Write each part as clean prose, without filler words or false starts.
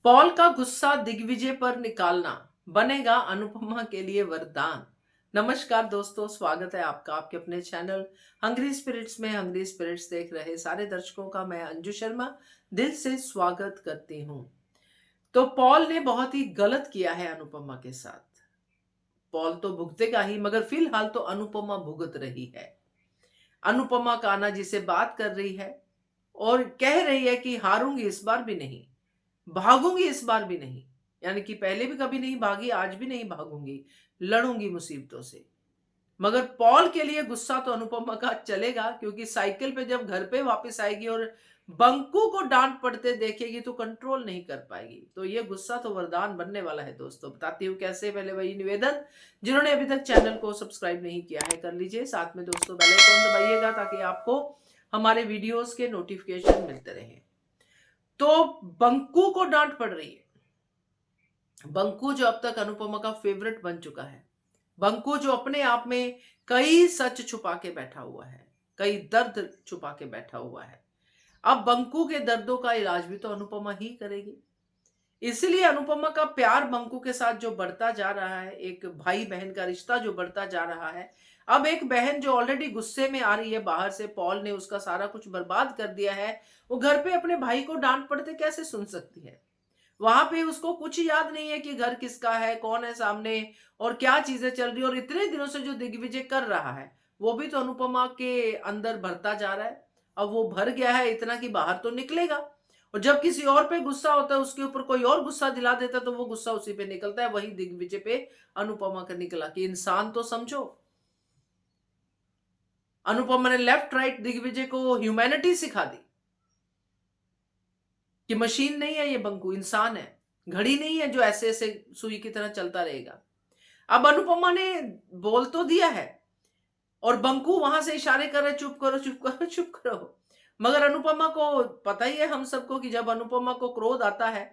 Paul का गुस्सा दिग्विजय पर निकालना बनेगा अनुपमा के लिए वरदान। नमस्कार दोस्तों, स्वागत है आपका आपके अपने चैनल हंग्री स्पिरिट्स में। हंग्री स्पिरिट्स देख रहे सारे दर्शकों का मैं अंजू शर्मा दिल से स्वागत करती हूँ। तो पॉल ने बहुत ही गलत किया है अनुपमा के साथ। पॉल तो भुगतेगा ही, मगर फिलहाल तो अनुपमा भुगत रही है। अनुपमा कान्हा जी से बात कर रही है और कह रही है कि हारूंगी इस बार भी नहीं, भागूंगी इस बार भी नहीं। यानी कि पहले भी कभी नहीं भागी, आज भी नहीं भागूंगी, लड़ूंगी मुसीबतों से। मगर पॉल के लिए गुस्सा तो अनुपमा का चलेगा, क्योंकि साइकिल पे जब घर पे वापस आएगी और बंकू को डांट पड़ते देखेगी तो कंट्रोल नहीं कर पाएगी। तो ये गुस्सा तो वरदान बनने वाला है दोस्तों। बताती हूँ कैसे। पहले वही निवेदन, जिन्होंने अभी तक चैनल को सब्सक्राइब नहीं किया है कर लीजिए। साथ में दोस्तों बेल आइकन दबाइएगा ताकि आपको हमारे वीडियोस के नोटिफिकेशन मिलते रहे। तो बंकू को डांट पड़ रही है। बंकू जो अब तक अनुपमा का फेवरेट बन चुका है, बंकू जो अपने आप में कई सच छुपा के बैठा हुआ है, कई दर्द छुपा के बैठा हुआ है। अब बंकू के दर्दों का इलाज भी तो अनुपमा ही करेगी। इसलिए अनुपमा का प्यार बंकू के साथ जो बढ़ता जा रहा है, एक भाई बहन का रिश्ता जो बढ़ता जा रहा है। अब एक बहन जो ऑलरेडी गुस्से में आ रही है बाहर से, पॉल ने उसका सारा कुछ बर्बाद कर दिया है, वो घर पे अपने भाई को डांट पड़ते कैसे सुन सकती है। वहां पे उसको कुछ याद नहीं है कि घर किसका है, कौन है सामने और क्या चीजें चल रही है। और इतने दिनों से जो दिग्विजय कर रहा है वो भी तो अनुपमा के अंदर भरता जा रहा है। अब वो भर गया है इतना कि बाहर तो निकलेगा। और जब किसी और पे गुस्सा होता है, उसके ऊपर कोई और गुस्सा दिला देता है, तो वो गुस्सा उसी पे निकलता है। वही दिग्विजय पे अनुपमा का निकला कि इंसान तो समझो। अनुपमा ने लेफ्ट राइट दिग्विजय को ह्यूमैनिटी सिखा दी कि मशीन नहीं है ये बंकू, इंसान है, घड़ी नहीं है जो ऐसे ऐसे सुई की तरह चलता रहेगा। अब अनुपमा ने बोल तो दिया है और बंकू वहां से इशारे कर रहे, चुप करो चुप करो चुप करो। मगर अनुपमा को पता ही है हम सबको कि जब अनुपमा को क्रोध आता है,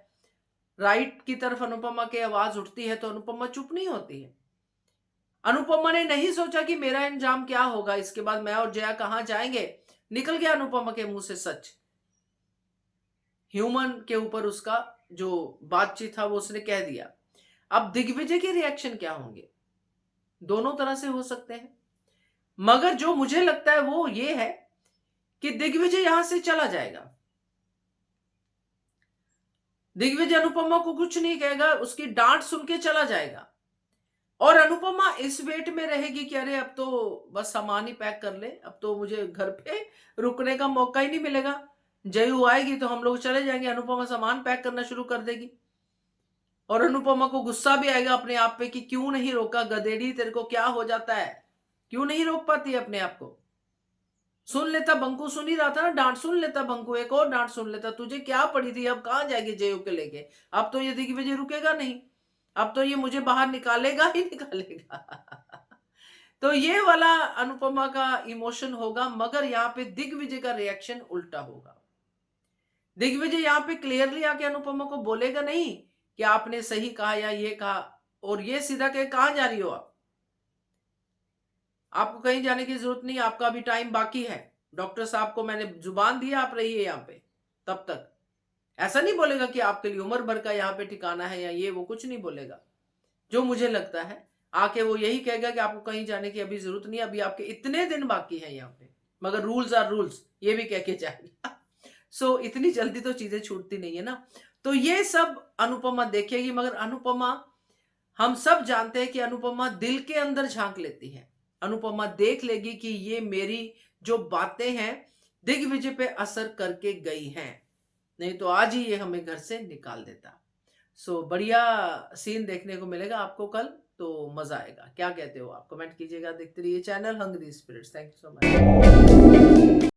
राइट की तरफ अनुपमा की आवाज उठती है, तो अनुपमा चुप नहीं होती है। अनुपमा ने नहीं सोचा कि मेरा अंजाम क्या होगा, इसके बाद मैं और जया कहां जाएंगे। निकल गया अनुपमा के मुंह से सच। ह्यूमन के ऊपर उसका जो बातचीत था वो उसने कह दिया। अब दिग्विजय के रिएक्शन क्या होंगे, दोनों तरह से हो सकते हैं। मगर जो मुझे लगता है वो ये है कि दिग्विजय यहां से चला जाएगा। दिग्विजय अनुपमा को कुछ नहीं कहेगा, उसकी डांट सुन के चला जाएगा। और अनुपमा इस वेट में रहेगी कि अरे अब तो बस सामान ही पैक कर ले, अब तो मुझे घर पे रुकने का मौका ही नहीं मिलेगा। जयू आएगी तो हम लोग चले जाएंगे। अनुपमा सामान पैक करना शुरू कर देगी और अनुपमा को गुस्सा भी आएगा अपने आप पे कि क्यों नहीं रोका गधेड़ी, तेरे को क्या हो जाता है, क्यों नहीं रोक पाती है अपने आप को। सुन लेता बंकू, सुन ही रहा था ना, डांट सुन लेता बंकू, एक और डांट सुन लेता। तुझे क्या पड़ी थी, अब कहां जाएगी जयू के लेके। अब तो ये दिग्विजय रुकेगा नहीं, अब तो ये मुझे बाहर निकालेगा ही निकालेगा। तो ये वाला अनुपमा का इमोशन होगा। मगर यहाँ पे दिग्विजय का रिएक्शन उल्टा होगा। दिग्विजय यहाँ पे क्लियरली आके अनुपमा को बोलेगा नहीं कि आपने सही कहा या ये कहा, और ये सीधा कहे कहां जा रही हो आप, आपको कहीं जाने की जरूरत नहीं, आपका अभी टाइम बाकी है। डॉक्टर साहब को मैंने जुबान दिया, आप रहिए यहाँ पे तब तक। ऐसा नहीं बोलेगा कि आपके लिए उम्र भर का यहाँ पे ठिकाना है या ये वो, कुछ नहीं बोलेगा। जो मुझे लगता है आके वो यही कहेगा कि आपको कहीं जाने की अभी जरूरत नहीं, अभी आपके इतने दिन बाकी है यहाँ पे, मगर रूल्स आर रूल्स, ये भी कह के जाएगा। सो इतनी जल्दी तो चीजें छूटती नहीं है ना। तो ये सब अनुपमा देखेगी। मगर अनुपमा, हम सब जानते हैं कि अनुपमा दिल के अंदर झांक लेती है। अनुपमा देख लेगी कि ये मेरी जो बातें हैं दिग्विजय पे असर करके गई हैं, नहीं तो आज ही ये हमें घर से निकाल देता। सो बढ़िया सीन देखने को मिलेगा आपको कल, तो मजा आएगा। क्या कहते हो आप, कमेंट कीजिएगा। देखते रहिए channel Hungry Spirits. Thank you so much.